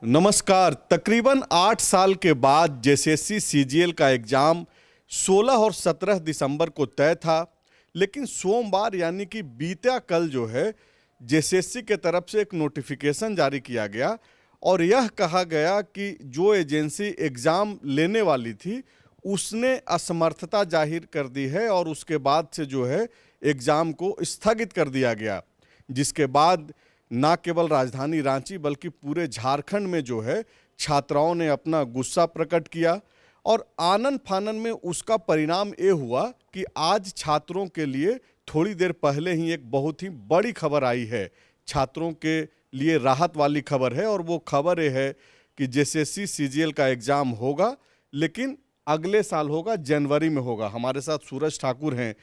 नमस्कार। तकरीबन 8 साल के बाद जेएसएससी सीजीएल का एग्ज़ाम 16 और 17 दिसंबर को तय था, लेकिन सोमवार यानी कि बीता कल जो है जेएसएससी के तरफ से एक नोटिफिकेशन जारी किया गया और यह कहा गया कि जो एजेंसी एग्ज़ाम लेने वाली थी उसने असमर्थता जाहिर कर दी है और उसके बाद से जो है एग्ज़ाम को स्थगित कर दिया गया, जिसके बाद ना केवल राजधानी रांची बल्कि पूरे झारखंड में जो है छात्राओं ने अपना गुस्सा प्रकट किया और आनन फानन में उसका परिणाम ये हुआ कि आज छात्रों के लिए थोड़ी देर पहले ही एक बहुत ही बड़ी खबर आई है। छात्रों के लिए राहत वाली खबर है और वो खबर ये है कि जेएसएससी सीजीएल का एग्ज़ाम होगा, लेकिन अगले साल होगा, जनवरी में होगा। हमारे साथ सूरज ठाकुर हैं।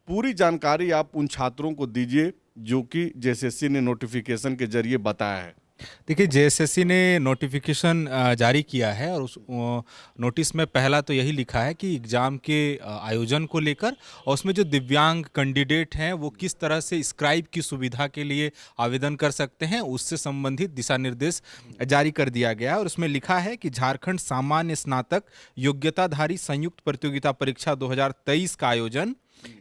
पूरी जानकारी आप उन छात्रों को दीजिए जो कि जेएसएससी ने नोटिफिकेशन के जरिए बताया है। देखिए, जेएसएससी ने नोटिफिकेशन जारी किया है और उस नोटिस में पहला तो यही लिखा है कि एग्ज़ाम के आयोजन को लेकर और उसमें जो दिव्यांग कैंडिडेट हैं वो किस तरह से स्क्राइब की सुविधा के लिए आवेदन कर सकते हैं, उससे संबंधित दिशा निर्देश जारी कर दिया गया है। और उसमें लिखा है कि झारखंड सामान्य स्नातक योग्यताधारी संयुक्त प्रतियोगिता परीक्षा 2023 का आयोजन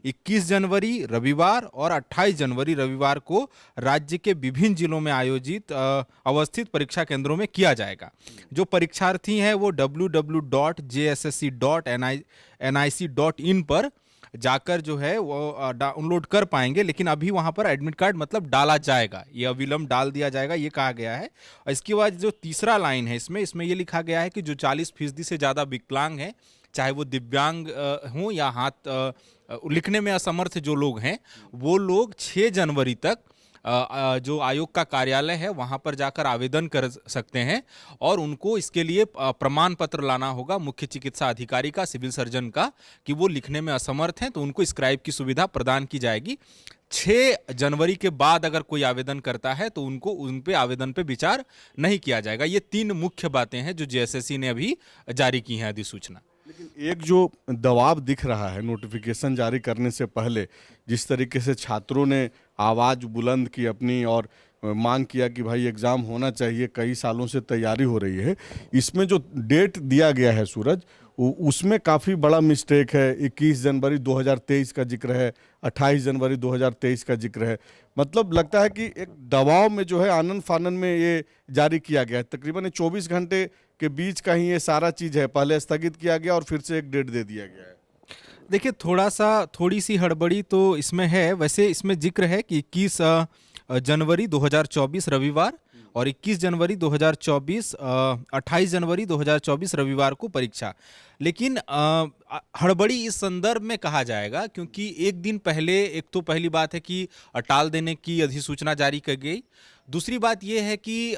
21 जनवरी रविवार और 28 जनवरी रविवार को राज्य के विभिन्न जिलों में आयोजित अवस्थित परीक्षा केंद्रों में किया जाएगा। जो परीक्षार्थी हैं वो www.jssc.nic.in पर जाकर जो है वो डाउनलोड कर पाएंगे, लेकिन अभी वहां पर एडमिट कार्ड मतलब डाला जाएगा, ये अविलंब डाल दिया जाएगा, ये कहा गया है। और इसके बाद जो तीसरा लाइन है इसमें ये लिखा गया है कि जो 40% से ज़्यादा विकलांग हैं, चाहे वो दिव्यांग हों या हाथ लिखने में असमर्थ जो लोग हैं, वो लोग 6 जनवरी तक जो आयोग का कार्यालय है वहां पर जाकर आवेदन कर सकते हैं और उनको इसके लिए प्रमाण पत्र लाना होगा मुख्य चिकित्सा अधिकारी का, सिविल सर्जन का, कि वो लिखने में असमर्थ हैं, तो उनको स्क्राइब की सुविधा प्रदान की जाएगी। 6 जनवरी के बाद अगर कोई आवेदन करता है तो उनको उन पे आवेदन पे विचार नहीं किया जाएगा। ये 3 मुख्य बातें हैं जो जेएसएससी ने अभी जारी की हैं अधिसूचना। लेकिन एक जो दबाव दिख रहा है नोटिफिकेशन जारी करने से पहले, जिस तरीके से छात्रों ने आवाज़ बुलंद की अपनी और मांग किया कि भाई एग्ज़ाम होना चाहिए, कई सालों से तैयारी हो रही है, इसमें जो डेट दिया गया है सूरज, उसमें काफ़ी बड़ा मिस्टेक है। 21 जनवरी 2023 का जिक्र है, 28 जनवरी 2023 का जिक्र है। मतलब लगता है कि एक दबाव में जो है आनन फानन में ये जारी किया गया है। तकरीबन 24 घंटे के बीच का ही ये सारा चीज़ है, पहले स्थगित किया गया और फिर से एक डेट दे दिया गया है। देखिए, थोड़ी सी हड़बड़ी तो इसमें है। वैसे इसमें जिक्र है कि 21 जनवरी 2024 रविवार और 21 जनवरी 2024 28 जनवरी 2024 रविवार को परीक्षा। लेकिन हड़बड़ी इस संदर्भ में कहा जाएगा क्योंकि एक दिन पहले, एक तो पहली बात है कि टाल देने की अधिसूचना जारी कर गई। दूसरी बात यह है कि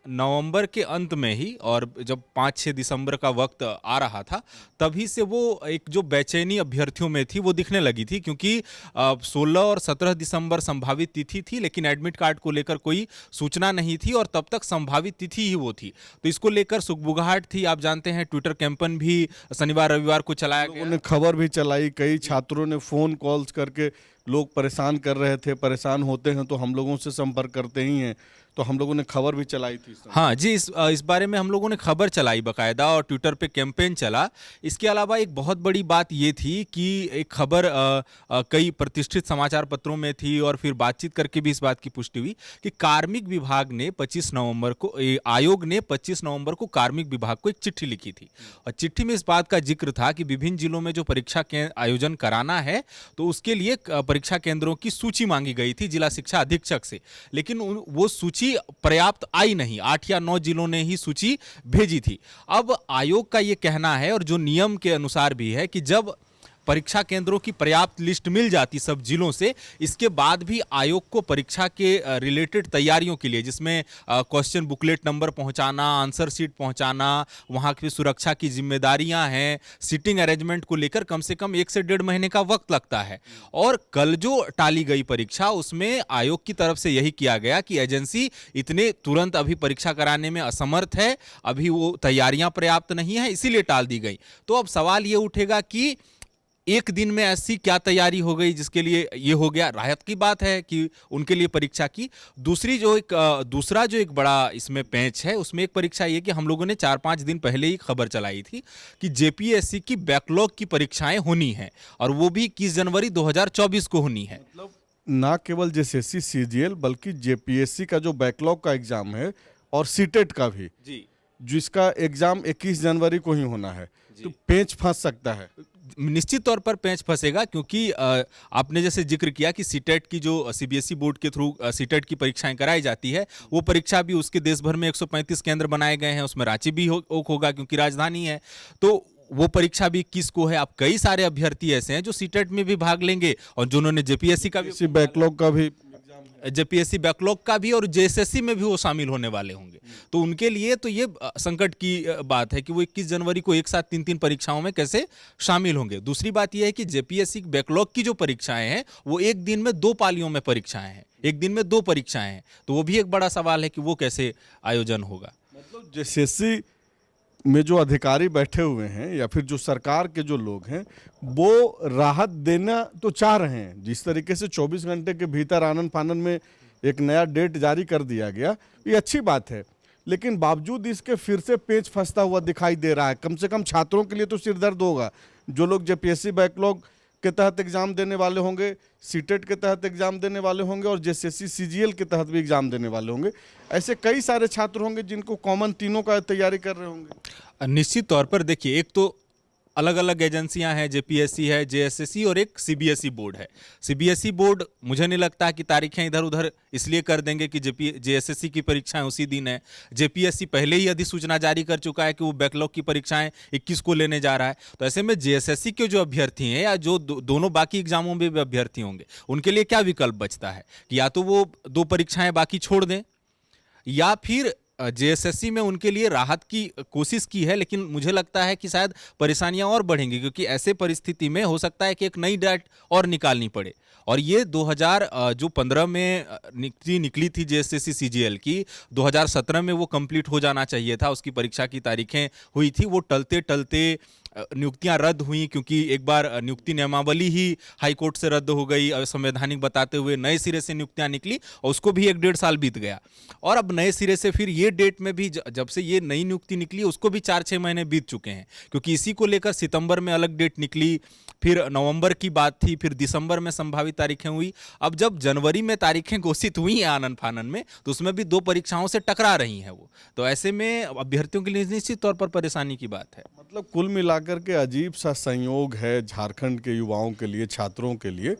नवंबर के अंत में ही, और जब 5-6 दिसंबर का वक्त आ रहा था, तभी से वो एक जो बेचैनी अभ्यर्थियों में थी वो दिखने लगी थी, क्योंकि 16 और 17 दिसंबर संभावित तिथि थी, लेकिन एडमिट कार्ड को लेकर कोई सूचना नहीं थी और तब तक संभावित तिथि ही वो थी। तो इसको लेकर सुगबुगाहट थी। आप जानते हैं ट्विटर कैंपेन भी शनिवार रविवार को चलाया गया, उन्होंने खबर भी चलाई, कई छात्रों ने फ़ोन कॉल्स करके लोग परेशान कर रहे थे। परेशान होते हैं तो हम लोगों से संपर्क करते ही हैं, तो हम लोगों ने खबर भी चलाई थी। हाँ जी, इस बारे में हम लोगों ने खबर चलाई बाकायदा और ट्विटर पे कैंपेन चला। इसके अलावा एक बहुत बड़ी बात ये थी कि एक खबर कई प्रतिष्ठित समाचार पत्रों में थी और फिर बातचीत करके भी इस बात की पुष्टि हुई कि कार्मिक विभाग ने 25 नवंबर को, आयोग ने 25 नवंबर को कार्मिक विभाग को एक चिट्ठी लिखी थी और चिट्ठी में इस बात का जिक्र था कि विभिन्न जिलों में जो परीक्षा के आयोजन कराना है तो उसके लिए परीक्षा केंद्रों की सूची मांगी गई थी जिला शिक्षा अधीक्षक से, लेकिन वो सूची पर्याप्त आई नहीं। 8 या 9 जिलों ने ही सूची भेजी थी। अब आयोग का यह कहना है और जो नियम के अनुसार भी है कि जब परीक्षा केंद्रों की पर्याप्त लिस्ट मिल जाती सब जिलों से, इसके बाद भी आयोग को परीक्षा के रिलेटेड तैयारियों के लिए, जिसमें क्वेश्चन बुकलेट नंबर पहुंचाना, आंसर शीट पहुंचाना, वहां की सुरक्षा की जिम्मेदारियां हैं, सीटिंग अरेंजमेंट को लेकर कम से कम 1 से 1.5 महीने का वक्त लगता है। और कल जो टाली गई परीक्षा, उसमें आयोग की तरफ से यही किया गया कि एजेंसी इतने तुरंत अभी परीक्षा कराने में असमर्थ है, अभी वो तैयारियां पर्याप्त नहीं है, इसीलिए टाल दी गई। तो अब सवाल ये उठेगा कि एक दिन में ऐसी क्या तैयारी हो गई जिसके लिए ये हो गया? राहत की बात है कि उनके लिए परीक्षा की। दूसरा जो एक बड़ा इसमें पेंच है, उसमें एक परीक्षा ये कि हम लोगों ने 4-5 दिन पहले ही खबर चलाई थी कि जेपीएससी की बैकलॉग की परीक्षाएं होनी हैं और वो भी 21 जनवरी 2024 को होनी है। मतलब ना केवल जेएसएससी सीजीएल बल्कि जेपीएससी का जो बैकलॉग का एग्जाम है और सीटेट का भी, जी, जिसका एग्जाम 21 जनवरी को ही होना है, तो पेंच फंस सकता है। निश्चित तौर पर पेंच फंसेगा क्योंकि आपने जैसे जिक्र किया कि सीटेट की जो सीबीएसई बोर्ड के थ्रू सीटेट की परीक्षाएं कराई जाती है, वो परीक्षा भी उसके देश भर में 135 केंद्र बनाए गए हैं, उसमें रांची भी होगा क्योंकि राजधानी है। तो वो परीक्षा भी 21 को है। अब कई सारे अभ्यर्थी ऐसे हैं जो सीटेट में भी भाग लेंगे और जिन्होंने जेपीएससी का भी इसी बैकलॉग का भी जेपीएससी बैकलॉग का भी और जेएसएससी में भी वो शामिल होने वाले होंगे। तो उनके लिए तो ये संकट की बात है कि वो 21 जनवरी को एक साथ 3-3 परीक्षाओं में कैसे शामिल होंगे। दूसरी बात यह है कि जेपीएससी बैकलॉग की जो परीक्षाएं हैं वो एक दिन में 2 पालियों में परीक्षाएं हैं, एक दिन में 2 परीक्षाएं हैं। तो वो भी एक बड़ा सवाल है कि वो कैसे आयोजन होगा। मतलब जेएसएससी में जो अधिकारी बैठे हुए हैं या फिर जो सरकार के जो लोग हैं, वो राहत देना तो चाह रहे हैं। जिस तरीके से 24 घंटे के भीतर आनन फानन में एक नया डेट जारी कर दिया गया, ये अच्छी बात है, लेकिन बावजूद इसके फिर से पेच फंसता हुआ दिखाई दे रहा है। कम से कम छात्रों के लिए तो सिरदर्द होगा। जो लोग जेपीएससी बैकलॉग के तहत एग्जाम देने वाले होंगे, सीटेट के तहत एग्जाम देने वाले होंगे और जेएसएससी सीजीएल के तहत भी एग्जाम देने वाले होंगे, ऐसे कई सारे छात्र होंगे जिनको कॉमन तीनों का तैयारी कर रहे होंगे। निश्चित तौर पर देखिए, एक तो अलग अलग एजेंसियां हैं, जेपीएससी है, जेएसएससी और एक सीबीएसई बोर्ड है। सीबीएसई बोर्ड मुझे नहीं लगता कि तारीखें इधर उधर इसलिए कर देंगे कि जेएसएससी की परीक्षाएं उसी दिन है। जेपीएससी पहले ही अधिसूचना जारी कर चुका है कि वो बैकलॉग की परीक्षाएं 21 को लेने जा रहा है। तो ऐसे में जेएसएससी के जो अभ्यर्थी हैं या जो दोनों बाकी एग्जामों में भी अभ्यर्थी होंगे, उनके लिए क्या विकल्प बचता है कि या तो वो 2 परीक्षाएं बाकी छोड़ दें या फिर जेएसएससी में उनके लिए राहत की कोशिश की है, लेकिन मुझे लगता है कि शायद परेशानियां और बढ़ेंगी क्योंकि ऐसे परिस्थिति में हो सकता है कि एक नई डेट और निकालनी पड़े। और ये 2015 में निकली थी जेएसएससी सीजीएल की, 2017 में वो कंप्लीट हो जाना चाहिए था, उसकी परीक्षा की तारीखें हुई थी। वो टलते टलते नियुक्तियां रद्द हुई क्योंकि एक बार नियुक्ति नियमावली ही हाईकोर्ट से रद्द हो गई, असंवैधानिक बताते हुए नए सिरे से नियुक्तियां निकली और उसको भी 1-1.5 साल बीत गया। और अब नए सिरे से फिर ये डेट में भी जब से ये नई नियुक्ति निकली उसको भी 4-6 महीने बीत चुके हैं क्योंकि इसी को लेकर सितंबर में अलग डेट निकली, फिर नवंबर की बात थी, फिर दिसंबर में संभावित तारीखें हुई। अब जब जनवरी में तारीखें घोषित हुई हैं आनन फानन में, तो उसमें भी 2 परीक्षाओं से टकरा रही हैं वो। तो ऐसे में अभ्यर्थियों के लिए निश्चित तौर पर परेशानी की बात है। मतलब कुल मिलाकर के अजीब सा संयोग है झारखंड के युवाओं के लिए, छात्रों के लिए,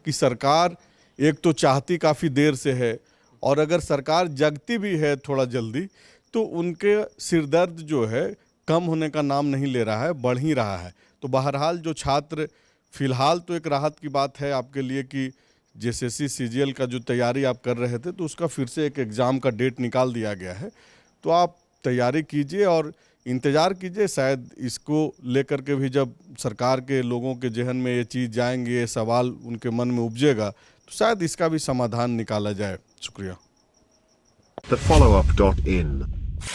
कि सरकार एक तो चाहती काफ़ी देर से है और अगर सरकार जगती भी है थोड़ा जल्दी तो उनके सिरदर्द जो है कम होने का नाम नहीं ले रहा है, बढ़ ही रहा है। तो बहरहाल जो छात्र, फिलहाल तो एक राहत की बात है आपके लिए कि जेएसएससी सीजीएल का जो तैयारी आप कर रहे थे तो उसका फिर से एक एग्ज़ाम का डेट निकाल दिया गया है। तो आप तैयारी कीजिए और इंतज़ार कीजिए, शायद इसको लेकर के भी जब सरकार के लोगों के जहन में ये चीज़ जाएंगे, ये सवाल उनके मन में उपजेगा, तो शायद इसका भी समाधान निकाला जाए। शुक्रिया। TheFollowUp.in.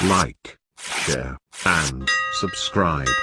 Like, share, and subscribe.